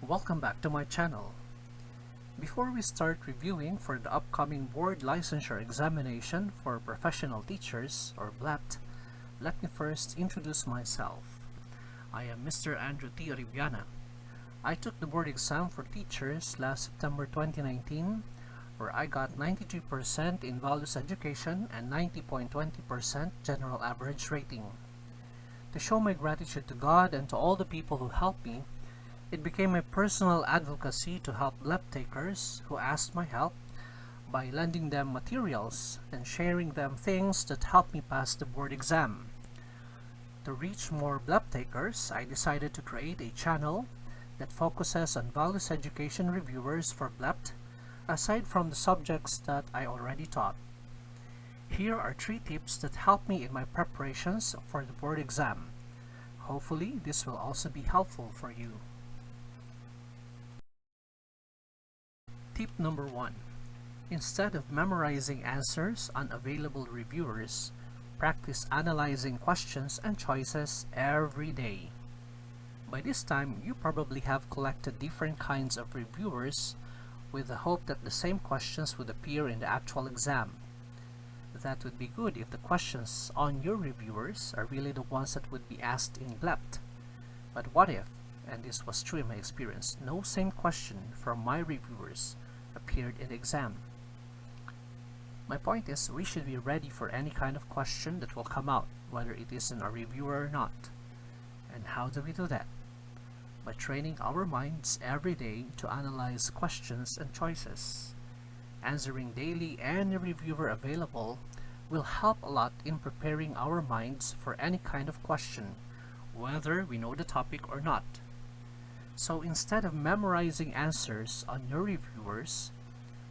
Welcome back to my channel. Before we start reviewing for the upcoming board licensure examination for professional teachers, or BLEPT, let me first introduce myself. I am Mr. Andrew T. Oribiana. I took the board exam for teachers last September 2019, where I got 92% in values education and 90.20% general average rating. To show my gratitude to God and to all the people who helped me, it became my personal advocacy to help BLEPT takers who asked my help by lending them materials and sharing them things that helped me pass the board exam. To reach more BLEPT takers, I decided to create a channel that focuses on values education reviewers for BLEPT, aside from the subjects that I already taught. Here are 3 tips that helped me in my preparations for the board exam. Hopefully, this will also be helpful for you. Tip number 1. Instead of memorizing answers on available reviewers, practice analyzing questions and choices every day. By this time, you probably have collected different kinds of reviewers with the hope that the same questions would appear in the actual exam. That would be good if the questions on your reviewers are really the ones that would be asked in BLEPT. But what if, and this was true in my experience, no same question from my reviewers appeared in the exam? My point is, we should be ready for any kind of question that will come out, whether it is in a reviewer or not. And how do we do that? By training our minds every day to analyze questions and choices. Answering daily any reviewer available will help a lot in preparing our minds for any kind of question, whether we know the topic or not. So instead of memorizing answers on your reviewers,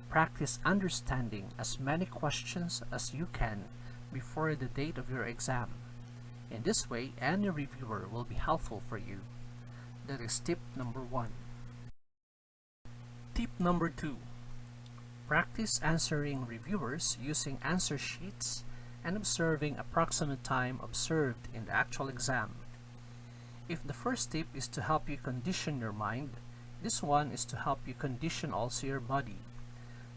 practice understanding as many questions as you can before the date of your exam. In this way, any reviewer will be helpful for you. That is tip number 1. Tip number 2. Practice answering reviewers using answer sheets and observing approximate time observed in the actual exam. If the first tip is to help you condition your mind, this one is to help you condition also your body.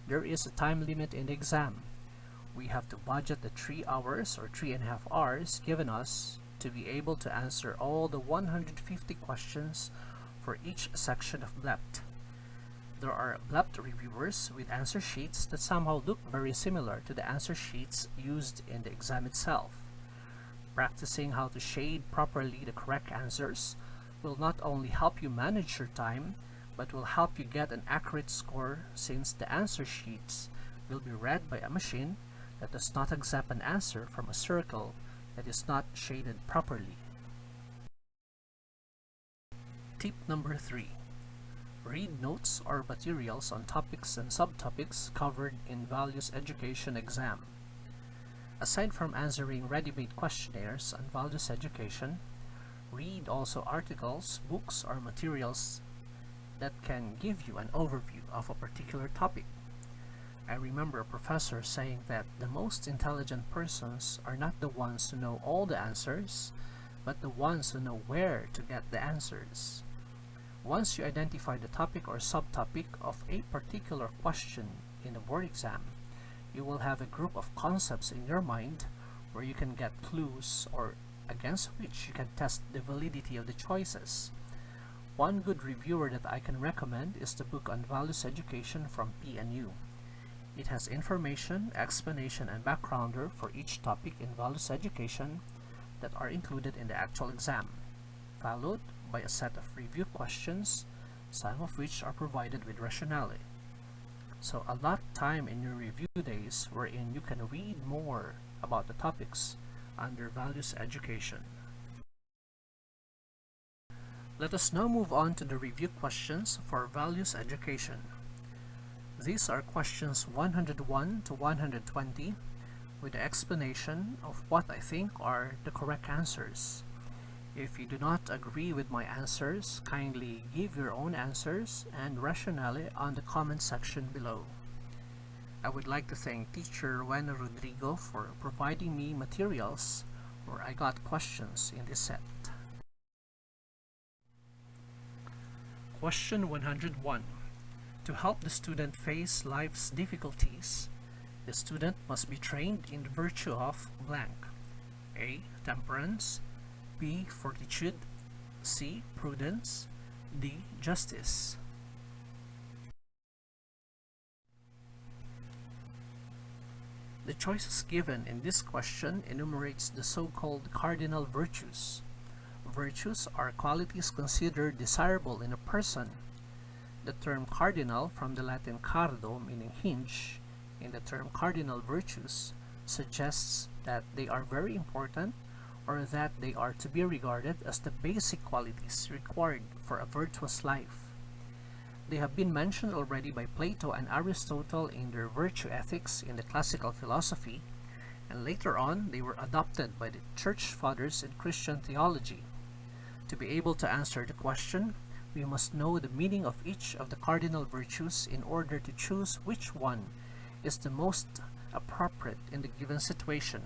There is a time limit in the exam. We have to budget the 3 hours or 3.5 hours given us to be able to answer all the 150 questions for each section of BLEPT. There are BLEPT reviewers with answer sheets that somehow look very similar to the answer sheets used in the exam itself. Practicing how to shade properly the correct answers will not only help you manage your time, but will help you get an accurate score, since the answer sheets will be read by a machine that does not accept an answer from a circle that is not shaded properly. Tip number 3. Read notes or materials on topics and subtopics covered in values education exam. Aside from answering ready-made questionnaires on values education, read also articles, books, or materials that can give you an overview of a particular topic. I remember a professor saying that the most intelligent persons are not the ones who know all the answers, but the ones who know where to get the answers. Once you identify the topic or subtopic of a particular question in a board exam, you will have a group of concepts in your mind where you can get clues or against which you can test the validity of the choices. One good reviewer that I can recommend is the book on values education from PNU. It has information, explanation, and backgrounder for each topic in values education that are included in the actual exam, followed by a set of review questions, some of which are provided with Rationale. So allot time in your review days wherein you can read more about the topics under values education. Let us now move on to the review questions for values education. These are questions 101 to 120 with the explanation of what I think are the correct answers. If you do not agree with my answers, kindly give your own answers and rationale on the comment section below. I would like to thank teacher Rowena Rodrigo for providing me materials where I got questions in this set. Question 101. To help the student face life's difficulties, the student must be trained in the virtue of blank. A. Temperance. B. Fortitude. C. Prudence. D. Justice. The choices given in this question enumerates the so-called cardinal virtues. Virtues are qualities considered desirable in a person. The term cardinal, from the Latin cardo, meaning hinge, in the term cardinal virtues, suggests that they are very important or that they are to be regarded as the basic qualities required for a virtuous life. They have been mentioned already by Plato and Aristotle in their virtue ethics in the classical philosophy, and later on they were adopted by the Church Fathers in Christian theology. To be able to answer the question, we must know the meaning of each of the cardinal virtues in order to choose which one is the most appropriate in the given situation.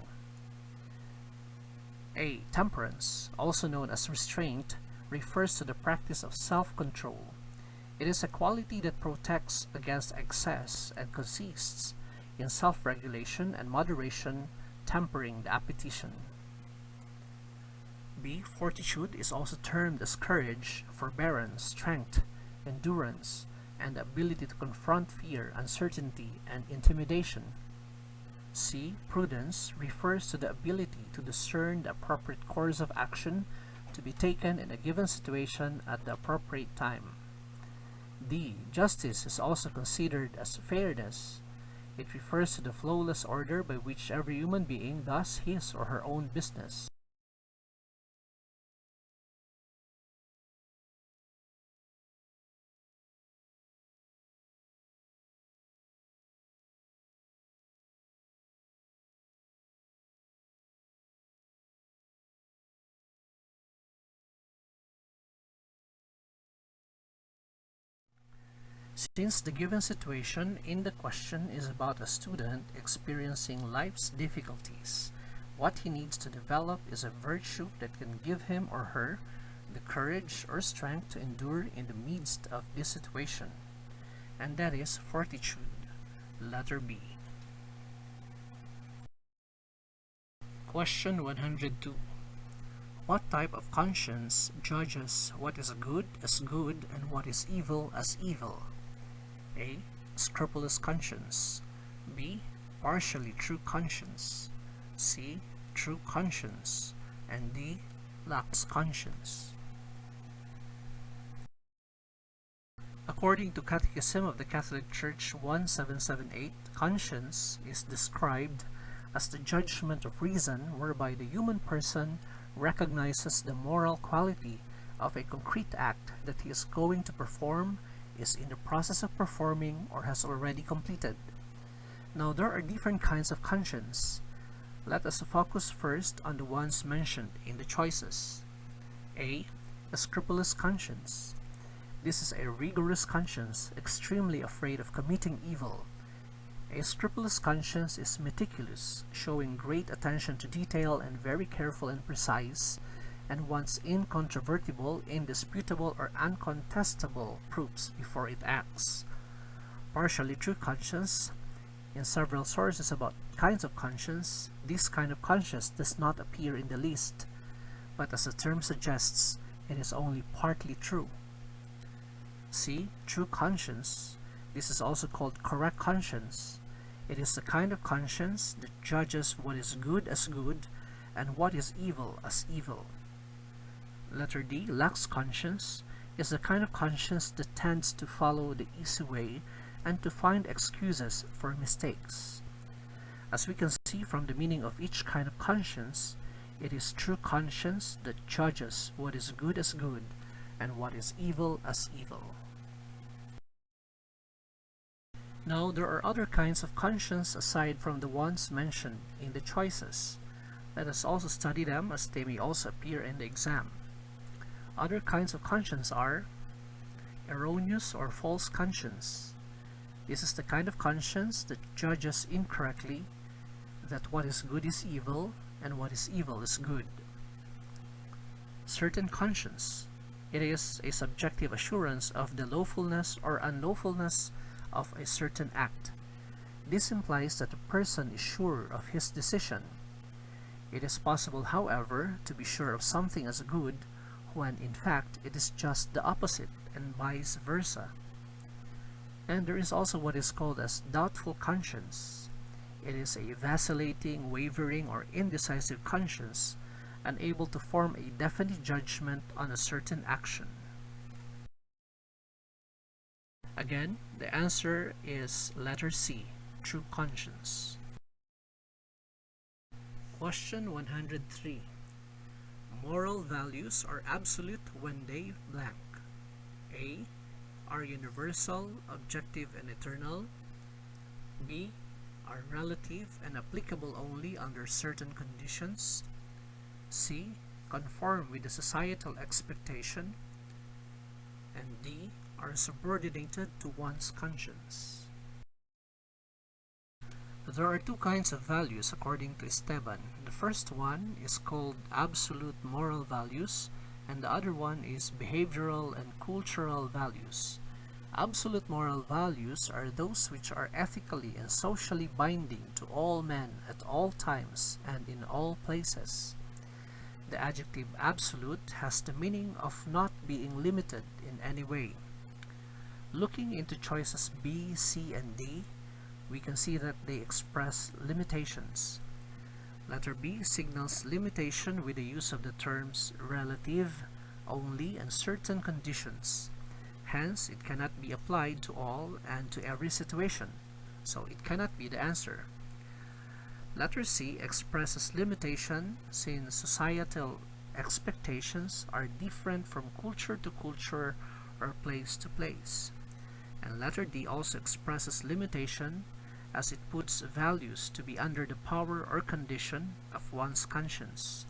A. Temperance, also known as restraint, refers to the practice of self-control. It is a quality that protects against excess and consists in self-regulation and moderation, tempering the appetition. B. Fortitude is also termed as courage, forbearance, strength, endurance, and the ability to confront fear, uncertainty, and intimidation. C. Prudence refers to the ability to discern the appropriate course of action to be taken in a given situation at the appropriate time. D. Justice is also considered as fairness. It refers to the flawless order by which every human being does his or her own business. Since the given situation in the question is about a student experiencing life's difficulties, what he needs to develop is a virtue that can give him or her the courage or strength to endure in the midst of this situation, and that is fortitude. Letter B. Question 102. What type of conscience judges what is good as good and what is evil as evil? A. Scrupulous conscience. B. Partially true conscience. C. True conscience. And D. Lax conscience. According to Catechism of the Catholic Church 1778, conscience is described as the judgment of reason whereby the human person recognizes the moral quality of a concrete act that he is going to perform, is in the process of performing, or has already completed. Now, there are different kinds of conscience. Let us focus first on the ones mentioned in the choices. A. A scrupulous conscience. This is a rigorous conscience, extremely afraid of committing evil. A scrupulous conscience is meticulous, showing great attention to detail and very careful and precise, and wants incontrovertible, indisputable, or uncontestable proofs before it acts. Partially true conscience. In several sources about kinds of conscience, this kind of conscience does not appear in the list, but as the term suggests, it is only partly true. C. True conscience. This is also called correct conscience. It is the kind of conscience that judges what is good as good and what is evil as evil. Letter D. Lax conscience is the kind of conscience that tends to follow the easy way and to find excuses for mistakes. As we can see from the meaning of each kind of conscience, it is true conscience that judges what is good as good and what is evil as evil. Now, there are other kinds of conscience aside from the ones mentioned in the choices. Let us also study them as they may also appear in the exam. Other kinds of conscience are erroneous or false conscience. This is the kind of conscience that judges incorrectly that what is good is evil and what is evil is good. Certain conscience. It is a subjective assurance of the lawfulness or unlawfulness of a certain act. This implies that a person is sure of his decision. It is possible, however, to be sure of something as good when in fact it is just the opposite, and vice versa. And there is also what is called as doubtful conscience. It is a vacillating, wavering, or indecisive conscience, unable to form a definite judgment on a certain action. Again, the answer is letter C, true conscience. Question 103. Moral values are absolute when they blank. A. Are universal, objective, and eternal. B. Are relative and applicable only under certain conditions. C. Conform with the societal expectation. And D. Are subordinated to one's conscience. There are two kinds of values according to Esteban. The first one is called absolute moral values, and the other one is behavioral and cultural values. Absolute moral values are those which are ethically and socially binding to all men at all times and in all places. The adjective absolute has the meaning of not being limited in any way. Looking into choices B, C, and D, we can see that they express limitations. Letter B signals limitation with the use of the terms relative, only, and certain conditions. Hence, it cannot be applied to all and to every situation, so it cannot be the answer. Letter C expresses limitation since societal expectations are different from culture to culture or place to place. And letter D also expresses limitation as it puts values to be under the power or condition of one's conscience.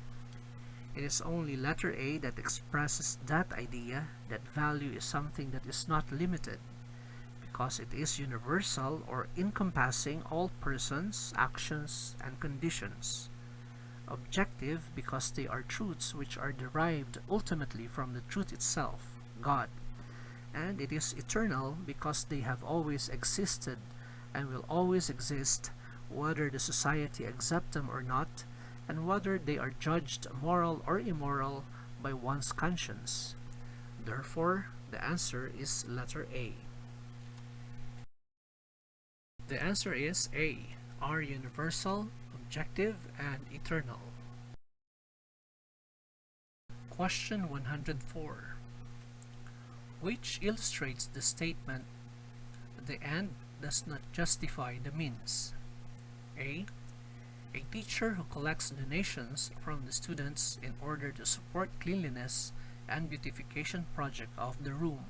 It is only letter A that expresses that idea that value is something that is not limited, because it is universal or encompassing all persons, actions, and conditions. Objective because they are truths which are derived ultimately from the truth itself, God. And it is eternal because they have always existed and will always exist, whether the society accept them or not, and whether they are judged moral or immoral by one's conscience. Therefore, the answer is letter A. The answer is A, are universal, objective, and eternal. Question 104. Which illustrates the statement, the end does not justify the means? A. A teacher who collects donations from the students in order to support cleanliness and beautification project of the room.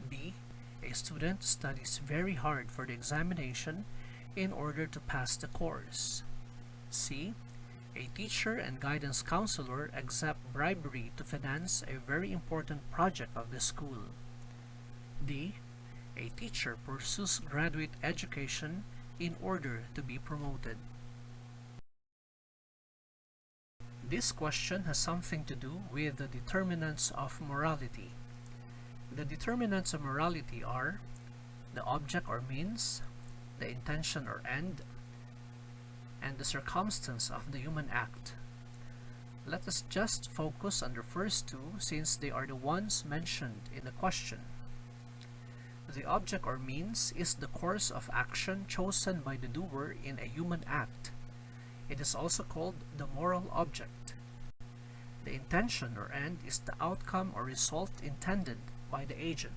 B. A student studies very hard for the examination in order to pass the course. C. A teacher and guidance counselor accept bribery to finance a very important project of the school. D. A teacher pursues graduate education in order to be promoted. This question has something to do with the determinants of morality. The determinants of morality are the object or means, the intention or end, and the circumstance of the human act. Let us just focus on the first two since they are the ones mentioned in the question. The object or means is the course of action chosen by the doer in a human act. It is also called the moral object. The intention or end is the outcome or result intended by the agent.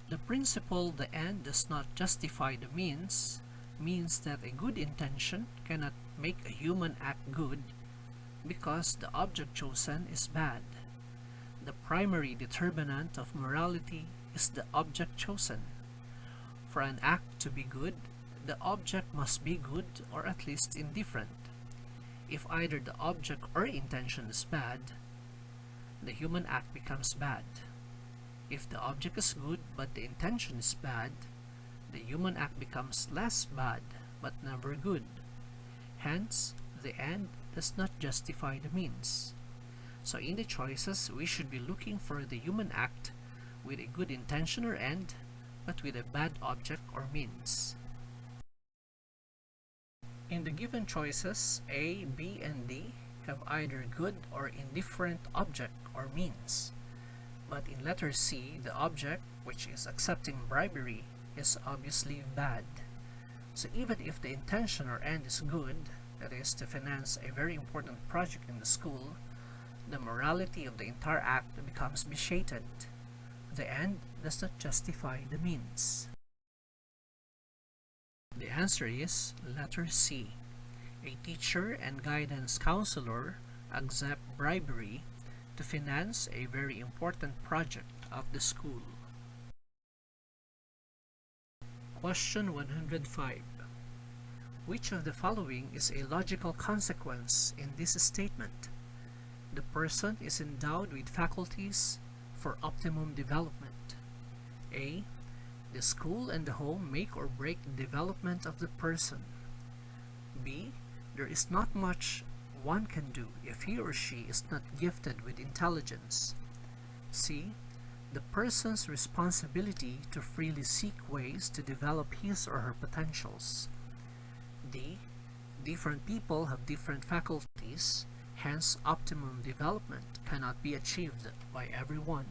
The principle the end does not justify the means means that a good intention cannot make a human act good because the object chosen is bad. The primary determinant of morality is the object chosen. For an act to be good, the object must be good or at least indifferent. If either the object or intention is bad, the human act becomes bad. If the object is good but the intention is bad, the human act becomes less bad but never good. Hence, the end does not justify the means. So in the choices, we should be looking for the human act with a good intention or end, but with a bad object or means. In the given choices, A, B, and D have either good or indifferent object or means. But in letter C, the object, which is accepting bribery, is obviously bad. So even if the intention or end is good, that is to finance a very important project in the school, the morality of the entire act becomes vitiated. The end does not justify the means. The answer is letter C. A teacher and guidance counselor accept bribery to finance a very important project of the school. Question 105. Which of the following is a logical consequence in this statement? The person is endowed with faculties for optimum development. A. The school and the home make or break the development of the person. B. There is not much one can do if he or she is not gifted with intelligence. C. The person's responsibility to freely seek ways to develop his or her potentials. D. Different people have different faculties, hence optimum development cannot be achieved by everyone.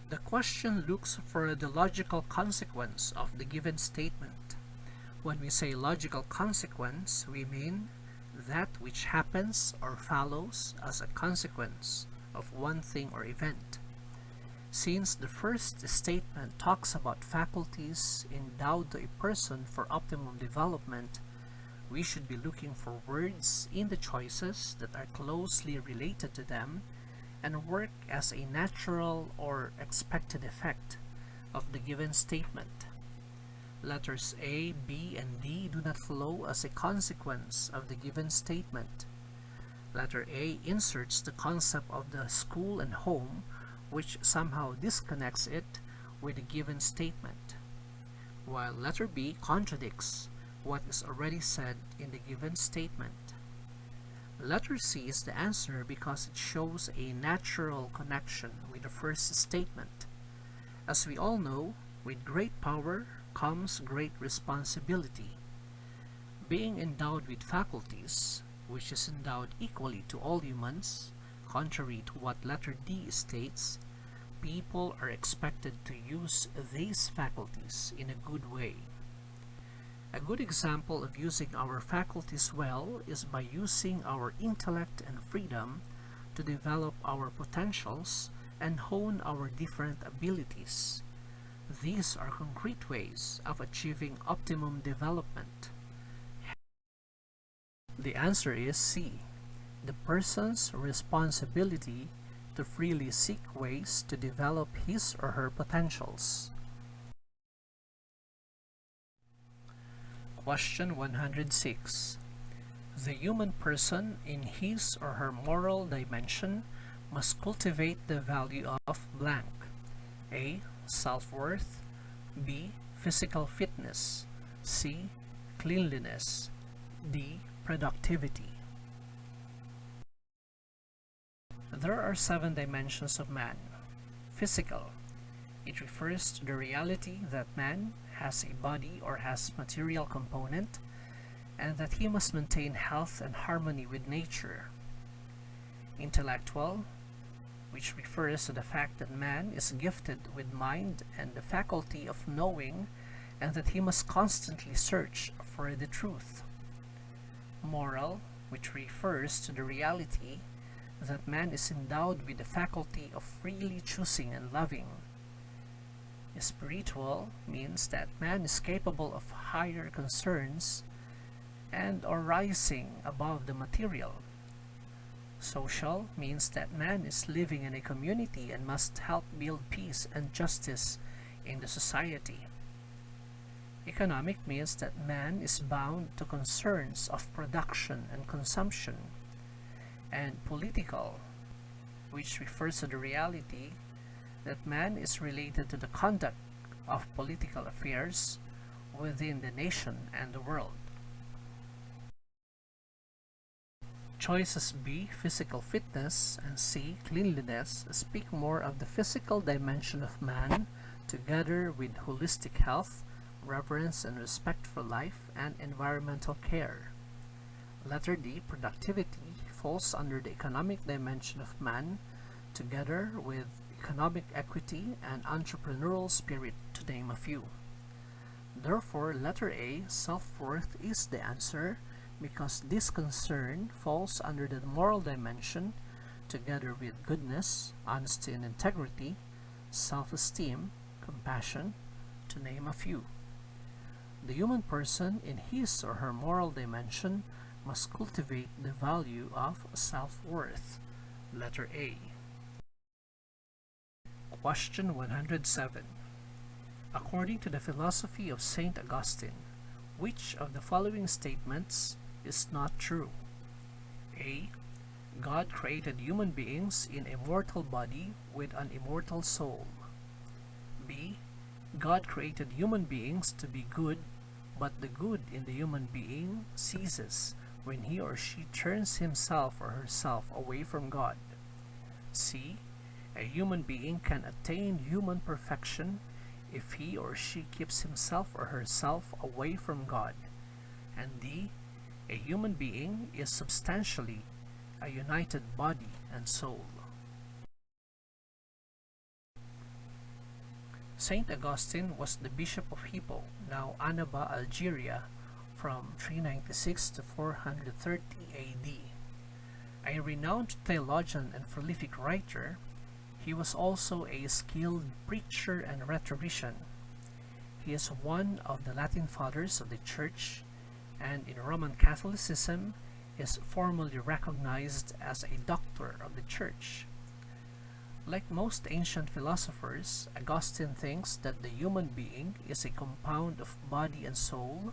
The question looks for the logical consequence of the given statement. When we say logical consequence, we mean that which happens or follows as a consequence of one thing or event. Since the first statement talks about faculties endowed to a person for optimum development, we should be looking for words in the choices that are closely related to them and work as a natural or expected effect of the given statement. Letters A, B, and D do not flow as a consequence of the given statement. Letter A inserts the concept of the school and home, which somehow disconnects it with the given statement, while letter B contradicts what is already said in the given statement. Letter C is the answer because it shows a natural connection with the first statement. As we all know, with great power comes great responsibility. Being endowed with faculties, which is endowed equally to all humans, contrary to what letter D states, people are expected to use these faculties in a good way. A good example of using our faculties well is by using our intellect and freedom to develop our potentials and hone our different abilities. These are concrete ways of achieving optimum development. The answer is C. The person's responsibility to freely seek ways to develop his or her potentials. Question 106. The human person in his or her moral dimension must cultivate the value of blank. A. Self-worth. B. Physical fitness. C. Cleanliness. D. Productivity. There are 7 dimensions of man. Physical. It refers to the reality that man has a body or has material component, and that he must maintain health and harmony with nature. Intellectual, which refers to the fact that man is gifted with mind and the faculty of knowing, and that he must constantly search for the truth. Moral, which refers to the reality that man is endowed with the faculty of freely choosing and loving. Spiritual means that man is capable of higher concerns and or rising above the material. Social means that man is living in a community and must help build peace and justice in the society. Economic means that man is bound to concerns of production and consumption. And political, which refers to the reality that man is related to the conduct of political affairs within the nation and the world. choices B, physical fitness, and C, cleanliness, speak more of the physical dimension of man, together with holistic health, reverence and respect for life, and environmental care. Letter D, productivity, falls under the economic dimension of man, together with economic equity and entrepreneurial spirit, to name a few. Therefore, letter A, self-worth, is the answer, because this concern falls under the moral dimension, together with goodness, honesty and integrity, self-esteem, compassion, to name a few. The human person, in his or her moral dimension, must cultivate the value of self-worth. Letter A. Question 107. According to the philosophy of St. Augustine, which of the following statements is not true? A. God created human beings in a mortal body with an immortal soul. B. God created human beings to be good, but the good in the human being ceases when he or she turns himself or herself away from God. C. A human being can attain human perfection if he or she keeps himself or herself away from God. And D. A human being is substantially a united body and soul. Saint Augustine was the Bishop of Hippo, now Annaba, Algeria, from 396 to 430 AD. A renowned theologian and prolific writer, he was also a skilled preacher and rhetorician. He is one of the Latin Fathers of the Church, and in Roman Catholicism is formally recognized as a doctor of the Church. Like most ancient philosophers, Augustine thinks that the human being is a compound of body and soul,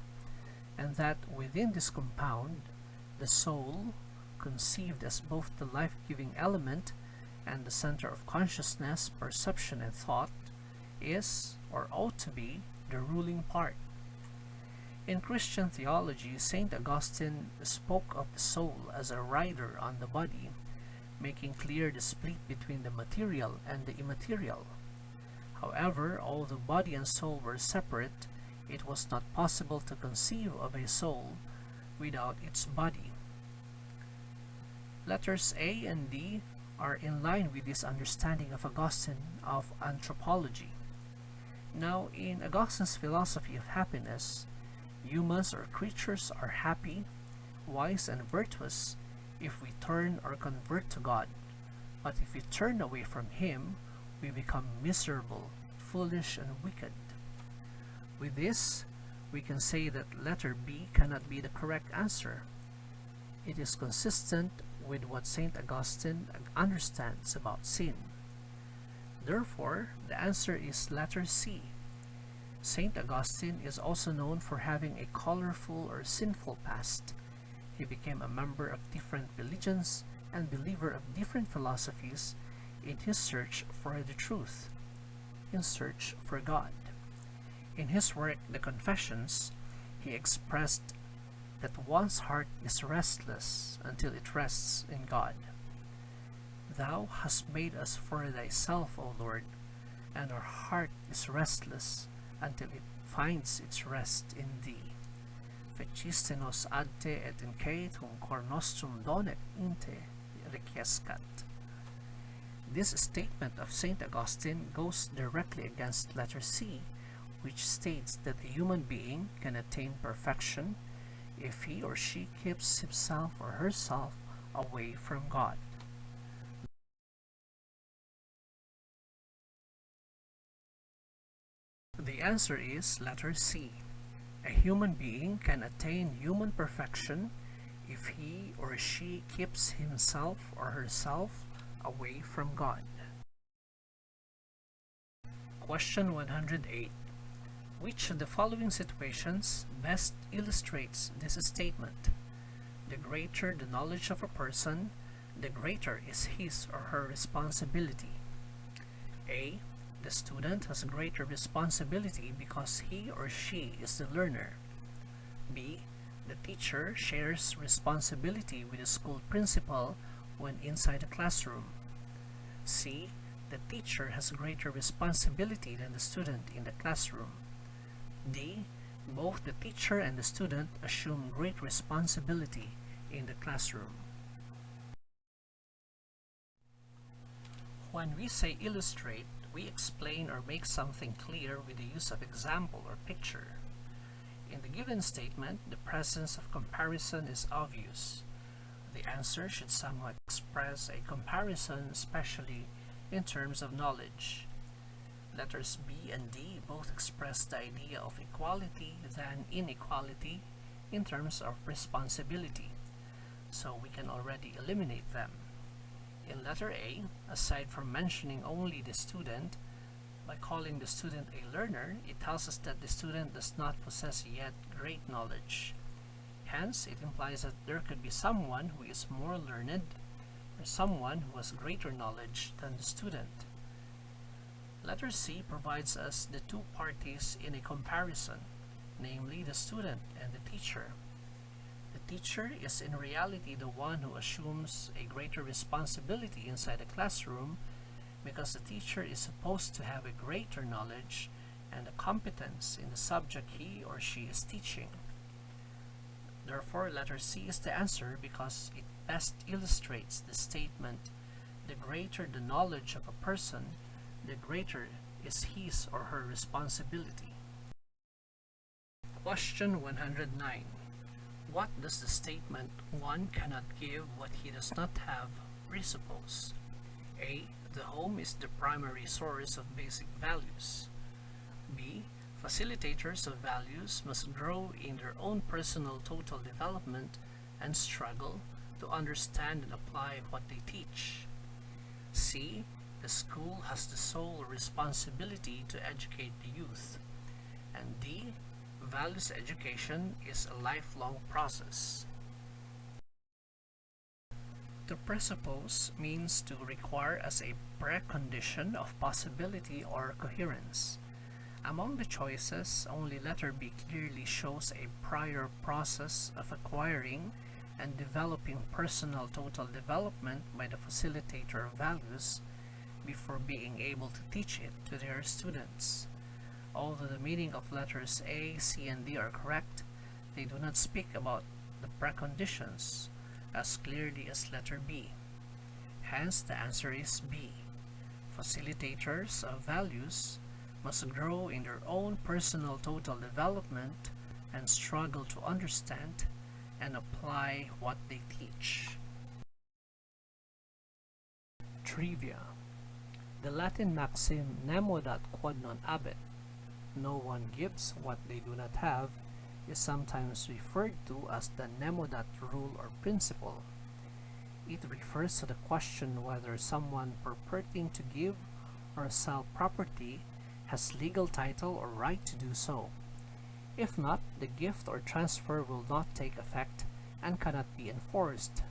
and that within this compound, the soul, conceived as both the life-giving element and the center of consciousness, perception, and thought, is, or ought to be, the ruling part. In Christian theology, St. Augustine spoke of the soul as a rider on the body, making clear the split between the material and the immaterial. However, although body and soul were separate, it was not possible to conceive of a soul without its body. Letters A and D are in line with this understanding of Augustine of anthropology. Now, in Augustine's philosophy of happiness, humans or creatures are happy, wise, and virtuous if we turn or convert to God, but if we turn away from Him, we become miserable, foolish, and wicked. With this, we can say that letter B cannot be the correct answer. It is consistent with what St. Augustine understands about sin. Therefore, the answer is letter C. St. Augustine is also known for having a colorful or sinful past. He became a member of different religions and believer of different philosophies in his search for the truth, in search for God. In his work, The Confessions, he expressed that one's heart is restless until it rests in God. Thou hast made us for thyself, O Lord, and our heart is restless until it finds its rest in thee. Feciste nos ad te et incetum cor nostrum donet in te requiescat. This statement of St. Augustine goes directly against letter C, which states that a human being can attain perfection if he or she keeps himself or herself away from God. The answer is letter C. A human being can attain human perfection if he or she keeps himself or herself away from God. Question 108. Which of the following situations best illustrates this statement? The greater the knowledge of a person, the greater is his or her responsibility. A. The student has greater responsibility because he or she is the learner. B. The teacher shares responsibility with the school principal when inside the classroom. C. The teacher has greater responsibility than the student in the classroom. D. Both the teacher and the student assume great responsibility in the classroom. When we say illustrate, we explain or make something clear with the use of example or picture. In the given statement, the presence of comparison is obvious. The answer should somehow express a comparison, especially in terms of knowledge. Letters B and D both express the idea of equality than inequality in terms of responsibility, so we can already eliminate them. In letter A, aside from mentioning only the student, by calling the student a learner, it tells us that the student does not possess yet great knowledge. Hence, it implies that there could be someone who is more learned or someone who has greater knowledge than the student. Letter C provides us the two parties in a comparison, namely the student and the teacher. The teacher is in reality the one who assumes a greater responsibility inside the classroom because the teacher is supposed to have a greater knowledge and a competence in the subject he or she is teaching. Therefore, letter C is the answer because it best illustrates the statement, the greater the knowledge of a person, the greater is his or her responsibility. Question 109. What does the statement, one cannot give what he does not have, presuppose? A. The home is the primary source of basic values. B. Facilitators of values must grow in their own personal total development and struggle to understand and apply what they teach. C. The school has the sole responsibility to educate the youth. And D. Values education is a lifelong process. To presuppose means to require as a precondition of possibility or coherence. Among the choices, only letter B clearly shows a prior process of acquiring and developing personal total development by the facilitator of values before being able to teach it to their students. Although the meaning of letters A, C, and D are correct, they do not speak about the preconditions as clearly as letter B. Hence, the answer is B. Facilitators of values must grow in their own personal total development and struggle to understand and apply what they teach. Trivia. The Latin maxim nemo dat quod non habet, no one gives what they do not have, is sometimes referred to as the nemo dat rule or principle. It refers to the question whether someone purporting to give or sell property has legal title or right to do so. If not, the gift or transfer will not take effect and cannot be enforced.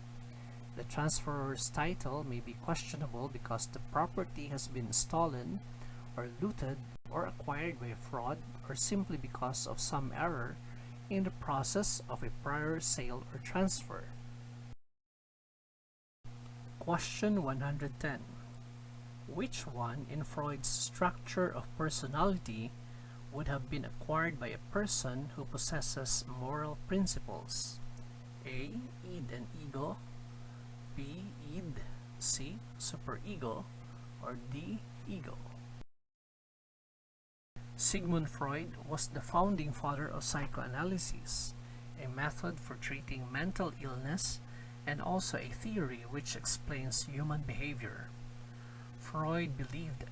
The transferor's title may be questionable because the property has been stolen or looted or acquired by fraud or simply because of some error in the process of a prior sale or transfer. Question 110. Which one in Freud's structure of personality would have been acquired by a person who possesses moral principles? A. Id and ego, B. Id, C. Superego, or D. Ego? Sigmund Freud was the founding father of psychoanalysis, a method for treating mental illness and also a theory which explains human behavior. Freud believed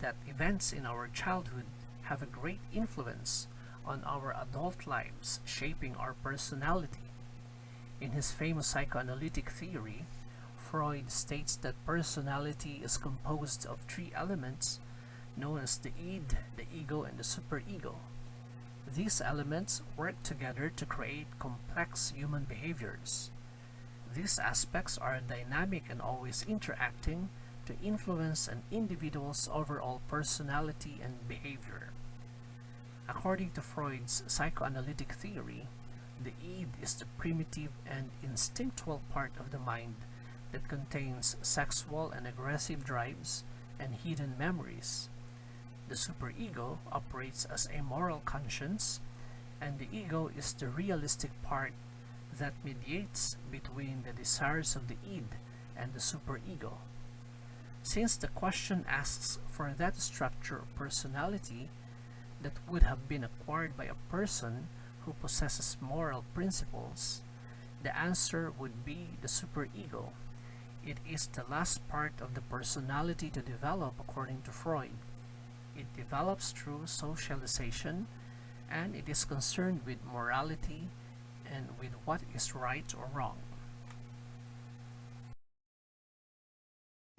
that events in our childhood have a great influence on our adult lives, shaping our personality. In his famous psychoanalytic theory, Freud states that personality is composed of three elements known as the id, the ego, and the superego. These elements work together to create complex human behaviors. These aspects are dynamic and always interacting to influence an individual's overall personality and behavior. According to Freud's psychoanalytic theory, The id is the primitive and instinctual part of the mind that contains sexual and aggressive drives and hidden memories. The superego operates as a moral conscience, and the ego is the realistic part that mediates between the desires of the id and the superego. Since the question asks for that structure of personality that would have been acquired by a person who possesses moral principles, the answer would be the superego. It is the last part of the personality to develop according to Freud. It develops through socialization, and it is concerned with morality and with what is right or wrong.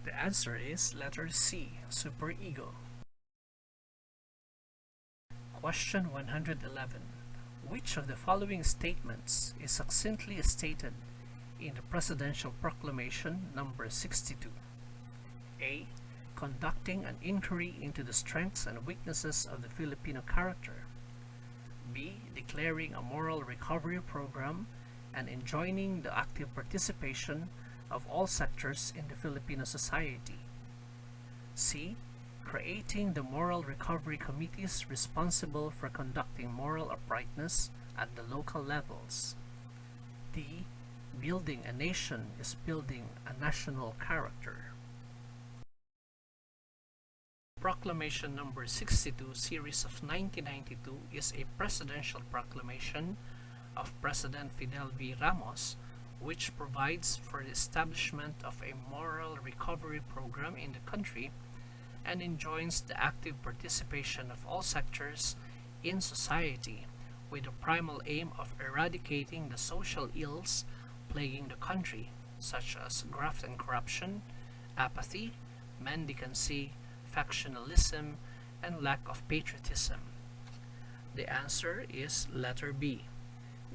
The answer is letter C, superego. Question 111. Which of the following statements is succinctly stated in the Presidential Proclamation number 62? A. Conducting an inquiry into the strengths and weaknesses of the Filipino character. B. Declaring a moral recovery program and enjoining the active participation of all sectors in the Filipino society. C. Creating the moral recovery committees responsible for conducting moral uprightness at the local levels. D. Building a nation is building a national character. Proclamation number 62, series of 1992, is a presidential proclamation of President Fidel V. Ramos, which provides for the establishment of a moral recovery program in the country and enjoins the active participation of all sectors in society with the primal aim of eradicating the social ills plaguing the country, such as graft and corruption, apathy, mendicancy, factionalism, and lack of patriotism. The answer is letter B,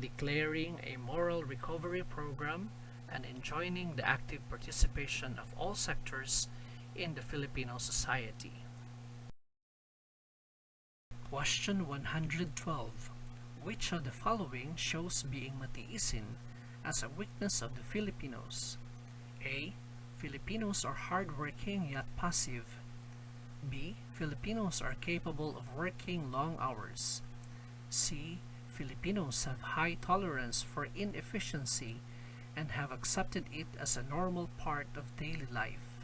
declaring a moral recovery program and enjoining the active participation of all sectors in the Filipino society. Question 112. Which of the following shows being matiisin as a weakness of the Filipinos? A. Filipinos are hardworking yet passive. B. Filipinos are capable of working long hours. C. Filipinos have high tolerance for inefficiency and have accepted it as a normal part of daily life.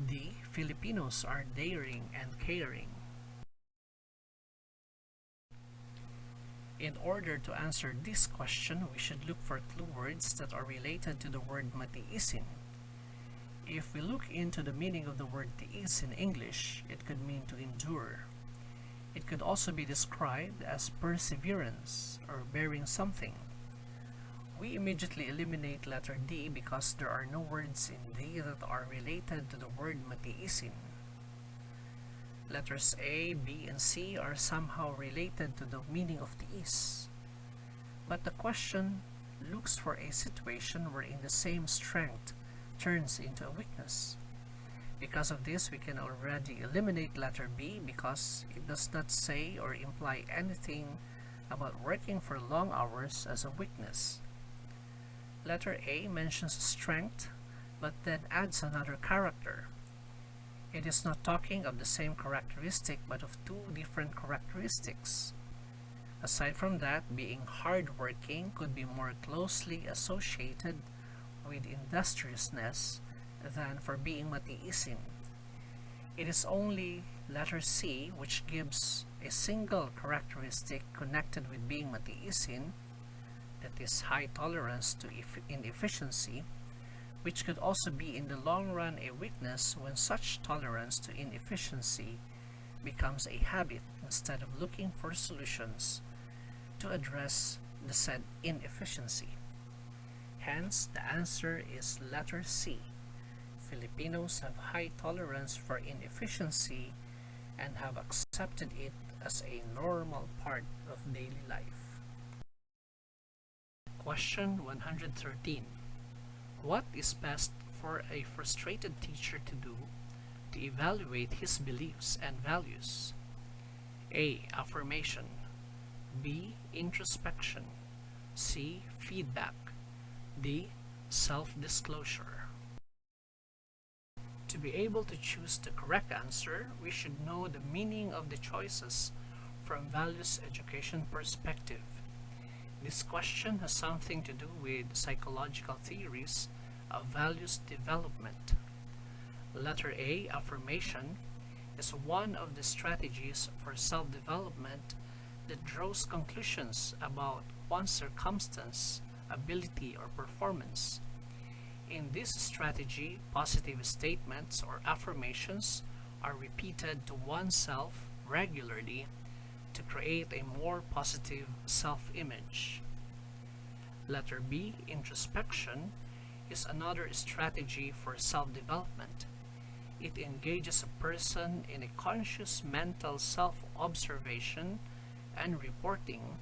D. Filipinos are daring and caring. In order to answer this question, we should look for clue words that are related to the word matiisin. If we look into the meaning of the word tiis in English, it could mean to endure. It could also be described as perseverance or bearing something. We immediately eliminate letter D because there are no words in D that are related to the word matiisin. Letters A, B, and C are somehow related to the meaning of tiis. But the question looks for a situation wherein the same strength turns into a weakness. Because of this, we can already eliminate letter B because it does not say or imply anything about working for long hours as a weakness. Letter A mentions strength, but then adds another character. It is not talking of the same characteristic, but of two different characteristics. Aside from that, being hardworking could be more closely associated with industriousness than for being matiisin. It is only letter C which gives a single characteristic connected with being matiisin, that is high tolerance to inefficiency, which could also be in the long run a weakness when such tolerance to inefficiency becomes a habit instead of looking for solutions to address the said inefficiency. Hence, the answer is letter C. Filipinos have high tolerance for inefficiency and have accepted it as a normal part of daily life. Question 113. What is best for a frustrated teacher to do to evaluate his beliefs and values? A. Affirmation. B. Introspection. C. Feedback. D. Self-disclosure. To be able to choose the correct answer, we should know the meaning of the choices from values education perspective. This question has something to do with psychological theories of values development. Letter A, affirmation, is one of the strategies for self-development that draws conclusions about one's circumstance, ability, or performance. In this strategy, positive statements or affirmations are repeated to oneself regularly to create a more positive self-image. Letter B, introspection, is another strategy for self-development. It engages a person in a conscious mental self-observation and reporting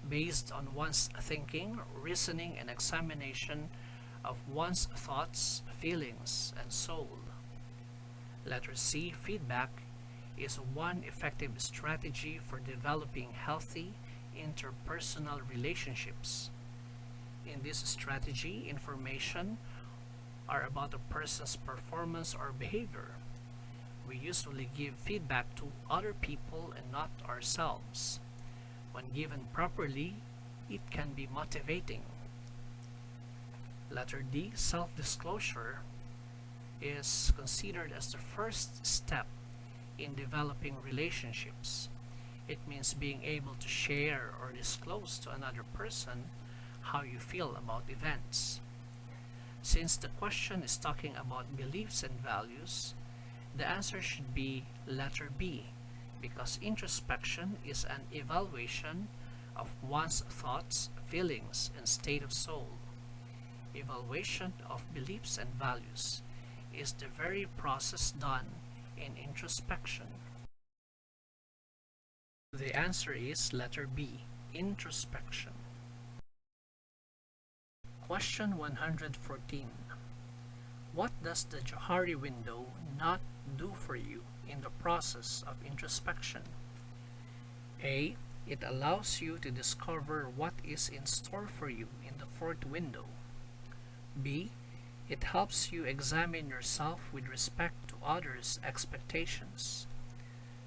based on one's thinking, reasoning, and examination of one's thoughts, feelings, and soul. Letter C, feedback, is one effective strategy for developing healthy interpersonal relationships. In this strategy, information are about a person's performance or behavior. We usually give feedback to other people and not ourselves. When given properly, it can be motivating. Letter D, self-disclosure, is considered as the first step in developing relationships. It means being able to share or disclose to another person how you feel about events. Since the question is talking about beliefs and values, the answer should be letter B, because introspection is an evaluation of one's thoughts, feelings, and state of soul. Evaluation of beliefs and values is the very process done in introspection. The answer is letter B, introspection. Question 114. What does the Johari window not do for you in the process of introspection? A. It allows you to discover what is in store for you in the fourth window. B. It helps you examine yourself with respect to others' expectations.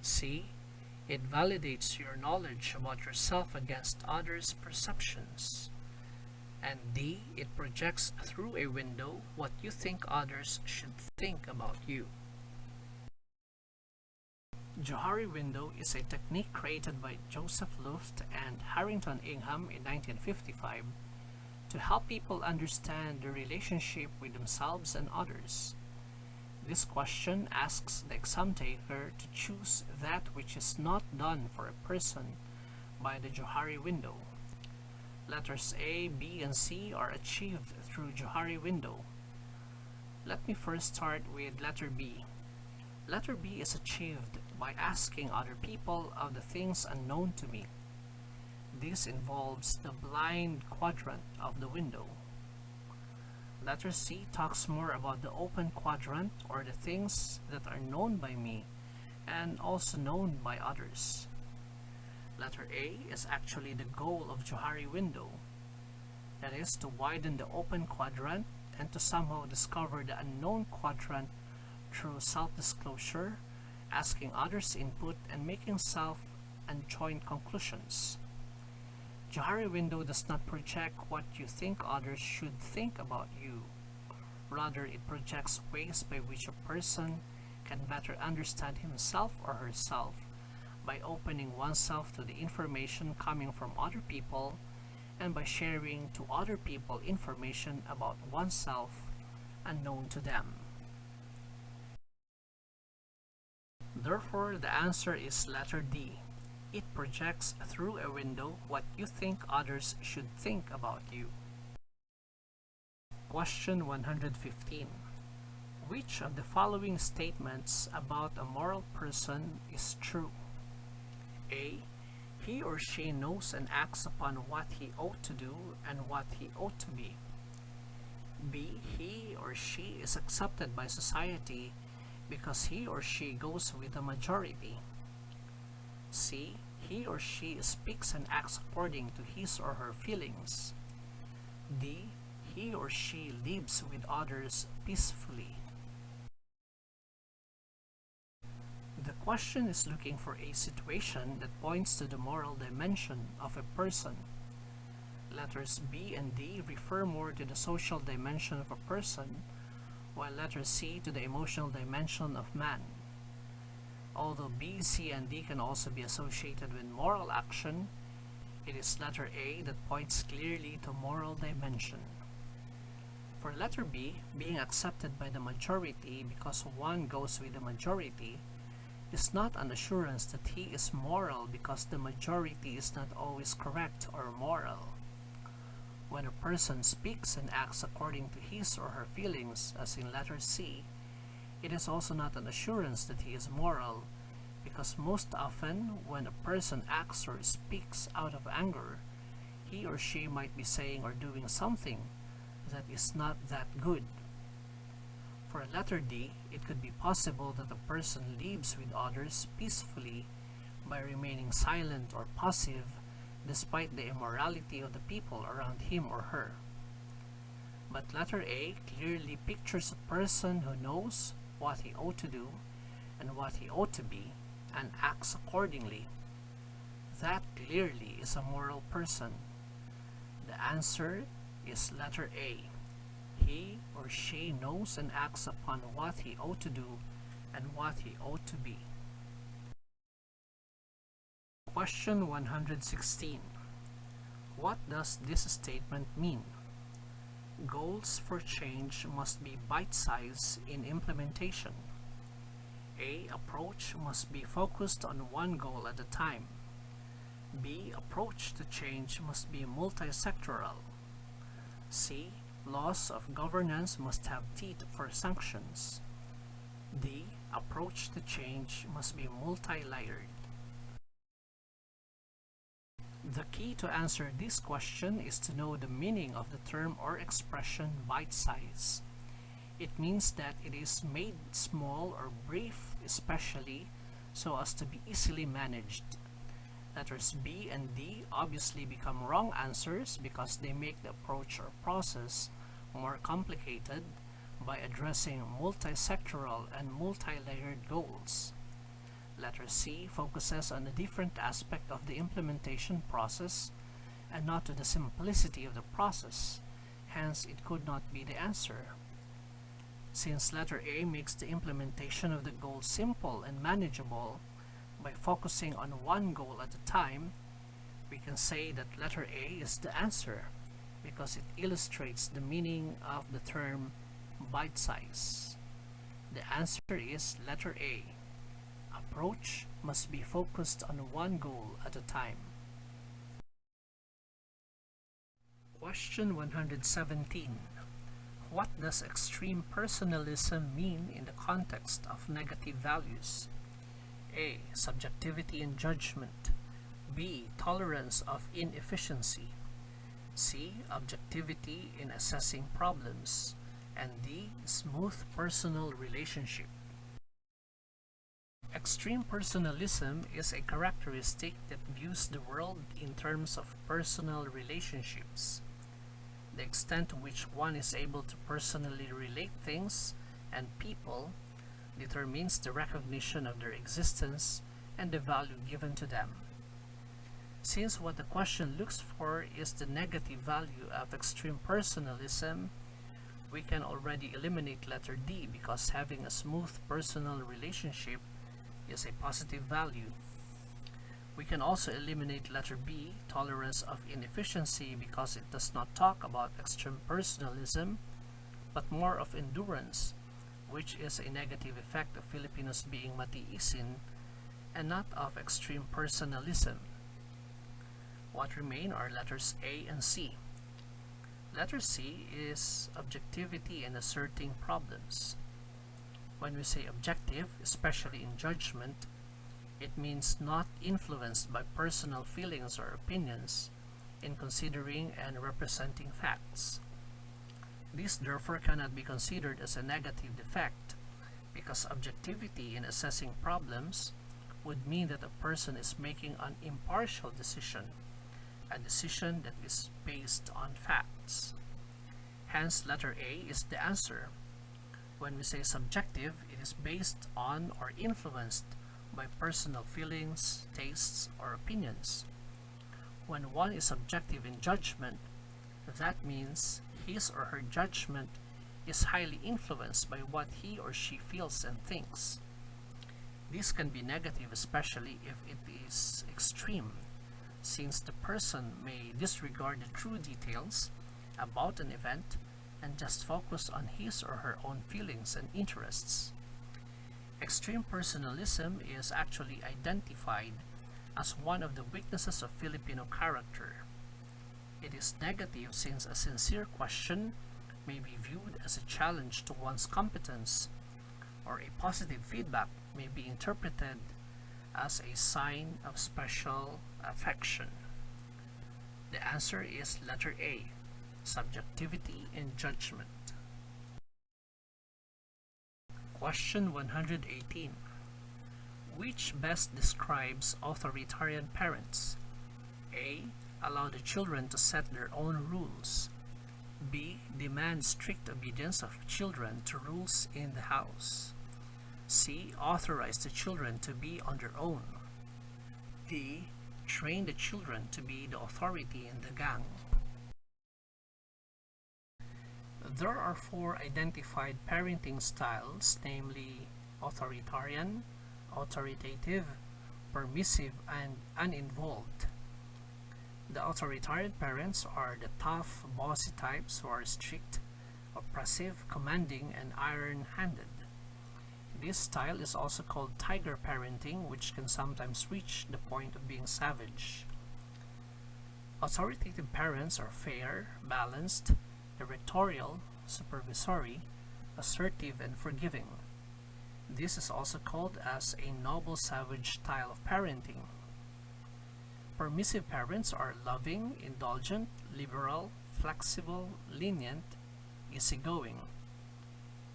C. It validates your knowledge about yourself against others' perceptions. And D. It projects through a window what you think others should think about you. Johari window is a technique created by Joseph Luft and Harrington Ingham in 1955 to help people understand the relationship with themselves and others. This question asks the exam taker to choose that which is not done for a person by the Johari window. Letters A, B, and C are achieved through Johari window. Let me first start with letter B. Letter B is achieved by asking other people of the things unknown to me. This involves the blind quadrant of the window. Letter C talks more about the open quadrant, or the things that are known by me and also known by others. Letter A is actually the goal of Johari window. That is to widen the open quadrant and to somehow discover the unknown quadrant through self-disclosure, asking others' input, and making self and joint conclusions. Johari window does not project what you think others should think about you. Rather, it projects ways by which a person can better understand himself or herself by opening oneself to the information coming from other people and by sharing to other people information about oneself unknown to them. Therefore, the answer is letter D. It projects through a window what you think others should think about you. Question 115. Which of the following statements about a moral person is true? A. He or she knows and acts upon what he ought to do and what he ought to be. B. He or she is accepted by society because he or she goes with the majority. C. He or she speaks and acts according to his or her feelings. D. He or she lives with others peacefully. The question is looking for a situation that points to the moral dimension of a person. Letters B and D refer more to the social dimension of a person, while letter C to the emotional dimension of man. Although B, C, and D can also be associated with moral action, it is letter A that points clearly to moral dimension. For letter B, being accepted by the majority because one goes with the majority is not an assurance that he is moral because the majority is not always correct or moral. When a person speaks and acts according to his or her feelings, as in letter C, it is also not an assurance that he is moral, because most often when a person acts or speaks out of anger, he or she might be saying or doing something that is not that good. For letter D, it could be possible that a person lives with others peacefully by remaining silent or passive despite the immorality of the people around him or her. But letter A clearly pictures a person who knows what he ought to do and what he ought to be and acts accordingly. That clearly is a moral person. The answer is letter A. He or she knows and acts upon what he ought to do and what he ought to be. Question 116. What does this statement mean? Goals for change must be bite-sized in implementation. A. Approach must be focused on one goal at a time. B. Approach to change must be multi-sectoral. C. Laws of governance must have teeth for sanctions. D. Approach to change must be multi-layered. The key to answer this question is to know the meaning of the term or expression bite-size. It means that it is made small or brief, especially so as to be easily managed. Letters B and D obviously become wrong answers because they make the approach or process more complicated by addressing multi-sectoral and multi-layered goals. Letter C focuses on a different aspect of the implementation process and not to the simplicity of the process, hence it could not be the answer. Since letter A makes the implementation of the goal simple and manageable by focusing on one goal at a time, we can say that letter A is the answer because it illustrates the meaning of the term bite size. The answer is letter A. Approach must be focused on one goal at a time. Question 117. What does extreme personalism mean in the context of negative values? A. Subjectivity in judgment. B. Tolerance of inefficiency. C. Objectivity in assessing problems. And D. Smooth personal relationship. Extreme personalism is a characteristic that views the world in terms of personal relationships. The extent to which one is able to personally relate things and people determines the recognition of their existence and the value given to them. Since what the question looks for is the negative value of extreme personalism, we can already eliminate letter D because having a smooth personal relationship is a positive value. We can also eliminate letter B, tolerance of inefficiency, because it does not talk about extreme personalism, but more of endurance, which is a negative effect of Filipinos being matiisin and not of extreme personalism. What remain are letters A and C. Letter C is objectivity in asserting problems. When we say objective, especially in judgment, it means not influenced by personal feelings or opinions in considering and representing facts. This therefore cannot be considered as a negative defect because objectivity in assessing problems would mean that a person is making an impartial decision, a decision that is based on facts. Hence, letter A is the answer. When we say subjective, it is based on or influenced by personal feelings, tastes, or opinions. When one is subjective in judgment, that means his or her judgment is highly influenced by what he or she feels and thinks. This can be negative, especially if it is extreme, since the person may disregard the true details about an event and just focus on his or her own feelings and interests. Extreme personalism is actually identified as one of the weaknesses of Filipino character. It is negative since a sincere question may be viewed as a challenge to one's competence, or a positive feedback may be interpreted as a sign of special affection. The answer is letter A, subjectivity in judgment. Question 118. Which best describes authoritarian parents? A. Allow the children to set their own rules. B. Demand strict obedience of children to rules in the house. C. Authorize the children to be on their own. D. Train the children to be the authority in the gang. There are 4 identified parenting styles, namely authoritarian, authoritative, permissive, and uninvolved. The authoritarian parents are the tough, bossy types who are strict, oppressive, commanding, and iron-handed. This style is also called tiger parenting, which can sometimes reach the point of being savage. Authoritative parents are fair, balanced, directorial, supervisory, assertive, and forgiving. This is also called as a noble savage style of parenting. Permissive parents are loving, indulgent, liberal, flexible, lenient, easygoing.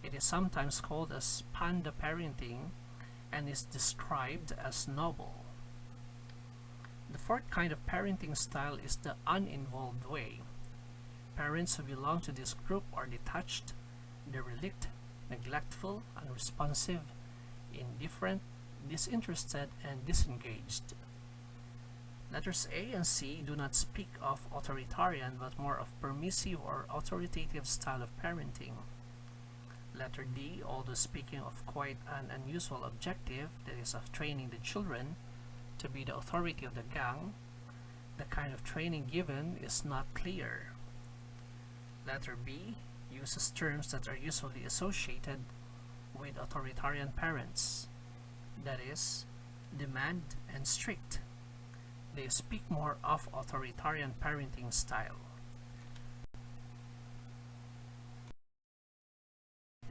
It is sometimes called as panda parenting and is described as noble. The 4th kind of parenting style is the uninvolved way. Parents who belong to this group are detached, derelict, neglectful, unresponsive, indifferent, disinterested, and disengaged. Letters A and C do not speak of authoritarian but more of permissive or authoritative style of parenting. Letter D, although speaking of quite an unusual objective, that is of training the children to be the authority of the gang, the kind of training given is not clear. Letter B uses terms that are usually associated with authoritarian parents, that is, demand and strict. They speak more of authoritarian parenting style.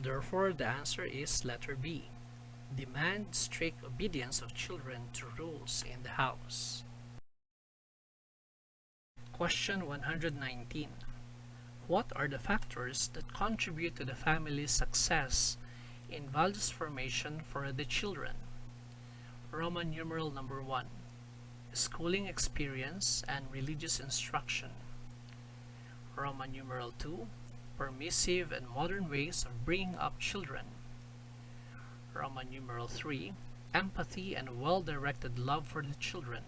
Therefore, the answer is letter B. Demand strict obedience of children to rules in the house. Question 119. What are the factors that contribute to the family's success in Valdis formation for the children? Roman numeral number 1. Schooling experience and religious instruction. Roman numeral 2. Permissive and modern ways of bringing up children. Roman numeral 3. Empathy and well-directed love for the children.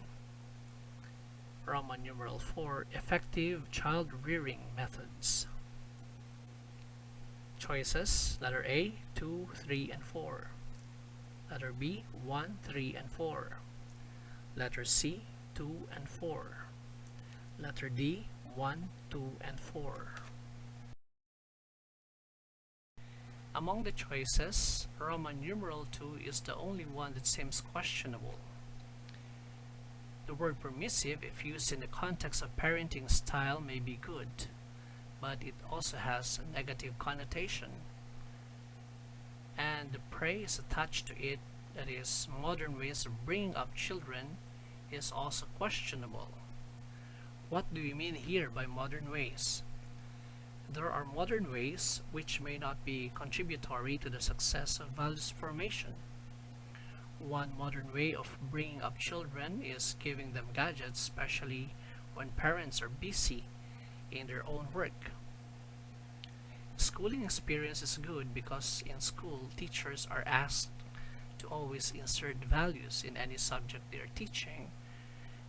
Roman numeral 4. Effective child-rearing methods. Choices. Letter A, 2, 3, and 4. Letter B, 1, 3, and 4. Letter C, 2 and 4. Letter D, 1, 2, and 4. Among the choices, Roman numeral 2 is the only one that seems questionable. The word permissive, if used in the context of parenting style, may be good, but it also has a negative connotation. And the praise attached to it, that is, modern ways of bringing up children, is also questionable. What do we mean here by modern ways? There are modern ways which may not be contributory to the success of Valdis formation. One modern way of bringing up children is giving them gadgets, especially when parents are busy in their own work. Schooling experience is good because in school, teachers are asked to always insert values in any subject they are teaching,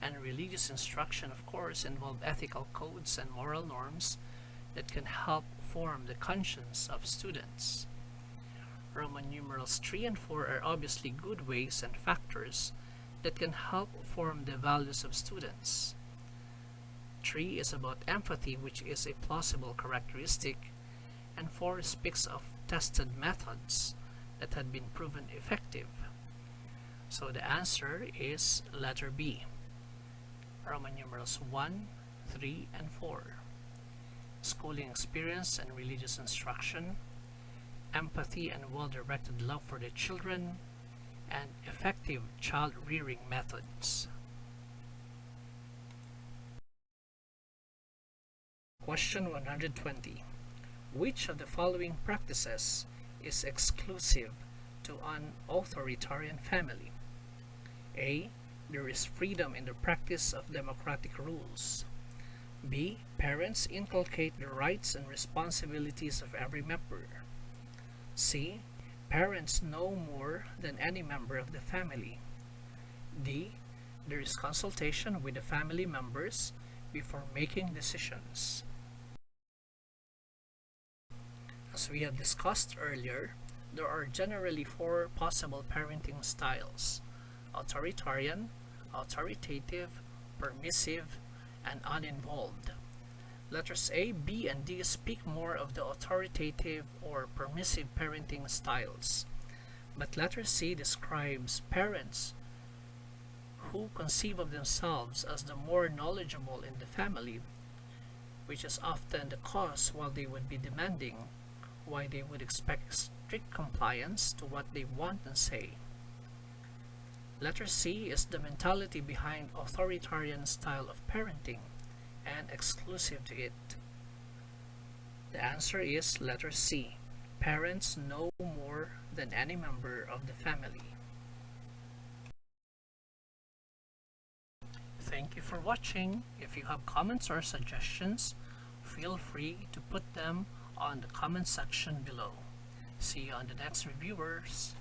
and religious instruction, of course, involve ethical codes and moral norms that can help form the conscience of students. Roman numerals 3 and 4 are obviously good ways and factors that can help form the values of students. 3 is about empathy, which is a plausible characteristic, and 4 speaks of tested methods that had been proven effective. So the answer is letter B. Roman numerals 1, 3, and 4. Schooling experience and religious instruction, empathy and well-directed love for the children, and effective child-rearing methods. Question 120. Which of the following practices is exclusive to an authoritarian family? A. There is freedom in the practice of democratic rules. B. Parents inculcate the rights and responsibilities of every member. C. Parents know more than any member of the family. D. There is consultation with the family members before making decisions. As we have discussed earlier, there are generally 4 possible parenting styles: authoritarian, authoritative, permissive, and uninvolved. Letters A, B, and D speak more of the authoritative or permissive parenting styles, but letter C describes parents who conceive of themselves as the more knowledgeable in the family, which is often the cause why they would be demanding, why they would expect strict compliance to what they want and say. Letter C is the mentality behind authoritarian style of parenting and exclusive to it. The answer is letter C. Parents know more than any member of the family. Thank you for watching. If you have comments or suggestions, feel free to put them on the comment section below. See you on the next reviewers.